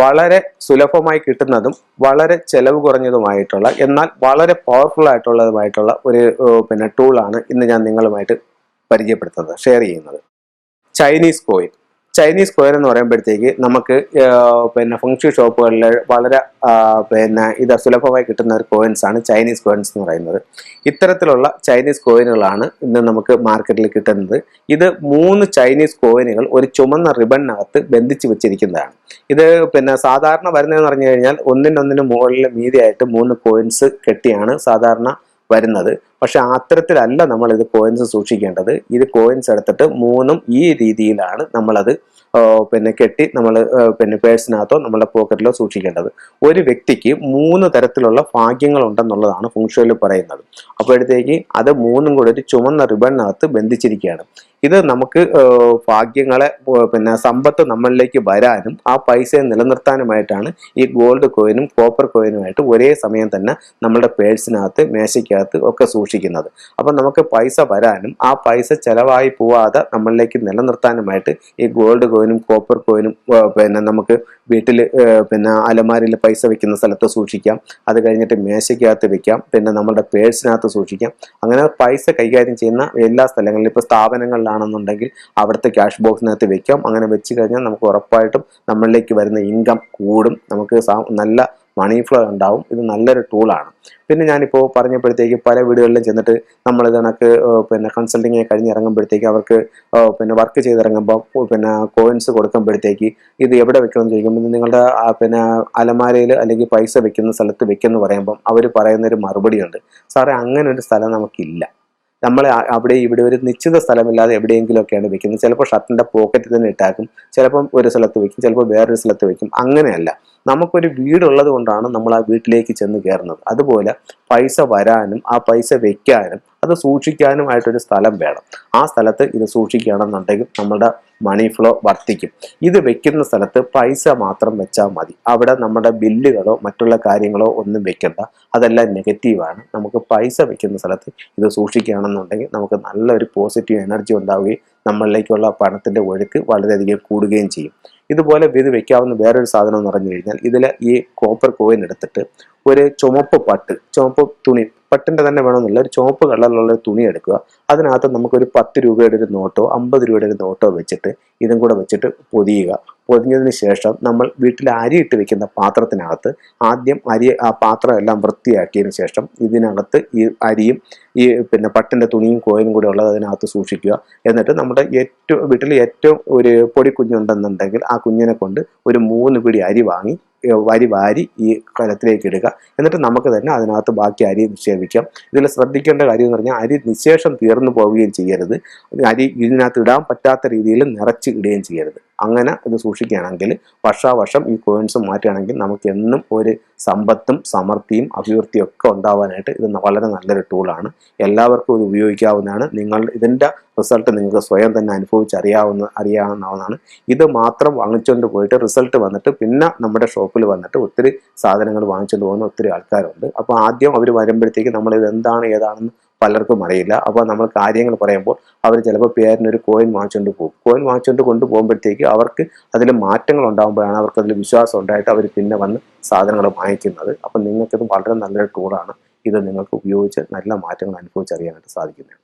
വളരെ സുലഭമായി കിട്ടുന്നതും വളരെ ചെലവ് കുറഞ്ഞതുമായിട്ടുള്ള എന്നാൽ വളരെ പവർഫുൾ ആയിട്ടുള്ളതുമായിട്ടുള്ള ഒരു ടൂളാണ് ഇന്ന് ഞാൻ നിങ്ങളുമായിട്ട് പരിചയപ്പെടുത്തുന്നത്, ഷെയർ ചെയ്യുന്നത്. Chinese coin. ചൈനീസ് കോയിൻ എന്ന് പറയുമ്പോഴത്തേക്ക് നമുക്ക് ഫംഗ്ഷൻ ഷോപ്പുകളിൽ വളരെ ഇത് സുലഭമായി കിട്ടുന്ന ഒരു കോയിൻസ് ആണ് ചൈനീസ് കോയിൻസ് എന്ന് പറയുന്നത്. ഇത്തരത്തിലുള്ള ചൈനീസ് കോയിനുകളാണ് ഇന്ന് നമുക്ക് മാർക്കറ്റിൽ കിട്ടുന്നത്. ഇത് 3 ചൈനീസ് കോയിനുകൾ ഒരു ചുമന്ന റിബണിനകത്ത് ബന്ധിച്ച് വെച്ചിരിക്കുന്നതാണ്. ഇത് സാധാരണ വരുന്നതെന്ന് പറഞ്ഞു കഴിഞ്ഞാൽ ഒന്നിനൊന്നിന് മുകളിൽ മീതിയായിട്ട് 3 കോയിൻസ് കെട്ടിയാണ് സാധാരണ വരുന്നത്. പക്ഷെ അത്തരത്തിലല്ല നമ്മൾ ഇത് കോയിൻസ് സൂക്ഷിക്കേണ്ടത്. ഇത് കോയിൻസ് എടുത്തിട്ട് 3ഉം ഈ രീതിയിലാണ് നമ്മളത് കെട്ടി നമ്മൾ പേഴ്സിനകത്തോ നമ്മുടെ പോക്കറ്റിലോ സൂക്ഷിക്കേണ്ടത്. ഒരു വ്യക്തിക്ക് 3 തരത്തിലുള്ള ഭാഗ്യങ്ങൾ ഉണ്ടെന്നുള്ളതാണ് ഫുങ്ഷുയിൽ പറയുന്നത്. അപ്പോഴത്തേക്ക് അത് 3ഉം കൂടെ ഒരു ചുമന്ന റിബണിനകത്ത് ബന്ധിച്ചിരിക്കുകയാണ്. ഇത് നമുക്ക് ഭാഗ്യങ്ങളെ സമ്പത്ത് നമ്മളിലേക്ക് വരാനും ആ പൈസയെ നിലനിർത്താനുമായിട്ടാണ് ഈ ഗോൾഡ് കോയിനും കോപ്പർ കോയിനുമായിട്ട് ഒരേ സമയം തന്നെ നമ്മുടെ പേഴ്സിനകത്ത് മേശയ്ക്കകത്ത് ഒക്കെ സൂക്ഷിക്കുന്നത്. അപ്പം നമുക്ക് പൈസ വരാനും ആ പൈസ ചെലവായി പോവാതെ നമ്മളിലേക്ക് നിലനിർത്താനുമായിട്ട് ഈ ഗോൾഡ് കോയിനും കോപ്പർ കോയിനും നമുക്ക് വീട്ടിൽ അലമാരിയിൽ പൈസ വെക്കുന്ന സ്ഥലത്ത് സൂക്ഷിക്കാം. അത് കഴിഞ്ഞിട്ട് മേശയ്ക്കകത്ത് വെക്കാം. നമ്മുടെ പേഴ്സിനകത്ത് സൂക്ഷിക്കാം. അങ്ങനെ പൈസ കൈകാര്യം ചെയ്യുന്ന എല്ലാ സ്ഥലങ്ങളിലും, ഇപ്പോൾ സ്ഥാപനങ്ങളിലാണെന്നുണ്ടെങ്കിൽ അവിടുത്തെ ക്യാഷ് ബോക്സിനകത്ത് വെക്കാം. അങ്ങനെ വെച്ച് കഴിഞ്ഞാൽ നമുക്ക് ഉറപ്പായിട്ടും നമ്മളിലേക്ക് വരുന്ന ഇൻകം കൂടും. നമുക്ക് നല്ല മണി ഫ്ലോ ഉണ്ടാവും. ഇത് നല്ലൊരു ടൂളാണ്. പിന്നെ ഞാനിപ്പോൾ പറഞ്ഞപ്പോഴത്തേക്ക് പല വീടുകളിലും ചെന്നിട്ട് നമ്മൾ കണക്ക് കൺസൾട്ടിങ് കഴിഞ്ഞ് ഇറങ്ങുമ്പോഴത്തേക്ക് അവർക്ക് വർക്ക് ചെയ്തിറങ്ങുമ്പോൾ കോയിൻസ് കൊടുക്കുമ്പോഴത്തേക്ക് ഇത് എവിടെ വെക്കണം എന്ന് ചോദിക്കുമ്പോൾ നിങ്ങളുടെ അലമാരയിൽ അല്ലെങ്കിൽ പൈസ വെക്കുന്ന സ്ഥലത്ത് വെക്കുമെന്ന് പറയുമ്പം അവർ പറയുന്നൊരു മറുപടിയുണ്ട്, സാറേ അങ്ങനെ ഒരു സ്ഥലം നമുക്കില്ല. നമ്മൾ അവിടെ ഇവിടെ ഒരു നിശ്ചിത സ്ഥലമില്ലാതെ എവിടെയെങ്കിലുമൊക്കെയാണ് വെക്കുന്നത്. ചിലപ്പോൾ ഷർട്ടിൻ്റെ പോക്കറ്റിൽ തന്നെ ഇട്ടാക്കും, ചിലപ്പം ഒരു സ്ഥലത്ത് വെക്കും, ചിലപ്പോൾ വേറൊരു സ്ഥലത്ത് വെക്കും. അങ്ങനെയല്ല, നമുക്കൊരു വീടുള്ളത് കൊണ്ടാണ് നമ്മൾ ആ വീട്ടിലേക്ക് ചെന്ന് കയറുന്നത്. അതുപോലെ പൈസ വരാനും ആ പൈസ വെക്കാനും അത് സൂക്ഷിക്കാനുമായിട്ടൊരു സ്ഥലം വേണം. ആ സ്ഥലത്ത് ഇത് സൂക്ഷിക്കുകയാണെന്നുണ്ടെങ്കിൽ നമ്മുടെ മണി ഫ്ലോ വർദ്ധിക്കും. ഇത് വെക്കുന്ന സ്ഥലത്ത് പൈസ മാത്രം വെച്ചാൽ മതി. അവിടെ നമ്മുടെ ബില്ലുകളോ മറ്റുള്ള കാര്യങ്ങളോ ഒന്നും വെക്കണ്ട. അതെല്ലാം നെഗറ്റീവാണ്. നമുക്ക് പൈസ വെക്കുന്ന സ്ഥലത്ത് ഇത് സൂക്ഷിക്കുകയാണെന്നുണ്ടെങ്കിൽ നമുക്ക് നല്ലൊരു പോസിറ്റീവ് എനർജി ഉണ്ടാവുകയും നമ്മളിലേക്കുള്ള പണത്തിൻ്റെ ഒഴുക്ക് വളരെയധികം കൂടുകയും ചെയ്യും. ഇതുപോലെ ഇത് വെക്കാവുന്ന വേറൊരു സാധനം എന്ന് പറഞ്ഞു കഴിഞ്ഞാൽ, ഇതിൽ ഈ കോപ്പർ കോയിൻ എടുത്തിട്ട് ഒരു ചുമപ്പ് തുണി, പട്ടിൻ്റെ തന്നെ വേണമെന്നില്ല, ഒരു ചുവപ്പ് കളറിലുള്ള ഒരു തുണി എടുക്കുക. അതിനകത്ത് നമുക്കൊരു 10 രൂപയുടെ ഒരു നോട്ടോ 50 രൂപയുടെ ഒരു നോട്ടോ വെച്ചിട്ട് ഇതും കൂടെ വെച്ചിട്ട് പൊതിയുക. പൊതിഞ്ഞതിന് ശേഷം നമ്മൾ വീട്ടിൽ അരി ഇട്ട് വെക്കുന്ന പാത്രത്തിനകത്ത് ആദ്യം ആ പാത്രം എല്ലാം വൃത്തിയാക്കിയതിന് ശേഷം ഇതിനകത്ത് ഈ അരിയും ഈ പട്ടിൻ്റെ തുണിയും കോയിനും കൂടെ ഉള്ളത് അതിനകത്ത് സൂക്ഷിക്കുക. എന്നിട്ട് നമ്മുടെ വീട്ടിൽ ഏറ്റവും ഒരു പൊടി കുഞ്ഞുണ്ടെന്നുണ്ടെങ്കിൽ ആ കുഞ്ഞിനെ കൊണ്ട് ഒരു 3 പിടി അരി വാരി ഈ കലത്തിലേക്ക് ഇടുക. എന്നിട്ട് നമുക്ക് തന്നെ അതിനകത്ത് ബാക്കി അരി നിക്ഷേപിക്കാം. ഇതിൽ ശ്രദ്ധിക്കേണ്ട കാര്യം എന്ന് പറഞ്ഞാൽ അരി നിശേഷം തീർന്നു പോവുകയും ചെയ്യരുത്. അരി ഇതിനകത്ത് ഇടാൻ പറ്റാത്ത രീതിയിൽ നിറച്ച് ഇടുകയും ചെയ്യരുത്. അങ്ങനെ ഇത് സൂക്ഷിക്കുകയാണെങ്കിൽ വർഷാവർഷം ഈ കോയിൻസ് മാറ്റുകയാണെങ്കിൽ നമുക്ക് എന്നും ഒരു സമ്പത്തും സമൃദ്ധിയും അഭിവൃദ്ധിയും ഒക്കെ ഉണ്ടാവാനായിട്ട് ഇത് വളരെ നല്ലൊരു ടൂളാണ്. എല്ലാവർക്കും ഇത് ഉപയോഗിക്കാവുന്നതാണ്. ഇതിൻ്റെ റിസൾട്ട് നിങ്ങൾക്ക് സ്വയം തന്നെ അറിയാവുന്നതാണ്. ഇത് മാത്രം വാങ്ങിച്ചുകൊണ്ട് പോയിട്ട് റിസൾട്ട് വന്നിട്ട് പിന്നെ നമ്മുടെ ഷോപ്പിൽ വന്നിട്ട് ഒത്തിരി സാധനങ്ങൾ വാങ്ങിച്ചുകൊണ്ട് പോകുന്ന ഒത്തിരി ആൾക്കാരുണ്ട്. അപ്പോൾ ആദ്യം അവർ വരുമ്പോഴത്തേക്ക് നമ്മളിത് എന്താണ് ഏതാണെന്ന് പലർക്കും അറിയില്ല. അപ്പോൾ നമ്മൾ കാര്യങ്ങൾ പറയുമ്പോൾ അവർ ചിലപ്പോൾ പേരിനൊരു കോയിൻ വാങ്ങിച്ചുകൊണ്ട് പോകും. കോയിൻ വാങ്ങിച്ചുകൊണ്ട് കൊണ്ടുപോകുമ്പോഴത്തേക്ക് അവർക്ക് അതിൽ മാറ്റങ്ങൾ ഉണ്ടാകുമ്പോഴാണ് അവർക്ക് അതിൽ വിശ്വാസം ഉണ്ടായിട്ട് അവർ പിന്നെ വന്ന് സാധനങ്ങൾ വാങ്ങിക്കുന്നത്. അപ്പം നിങ്ങൾക്കിത് വളരെ നല്ലൊരു ടൂളാണ്. ഇത് നിങ്ങൾക്ക് ഉപയോഗിച്ച് നല്ല മാറ്റങ്ങൾ അനുഭവിച്ചറിയാനായിട്ട് സാധിക്കുന്നതാണ്.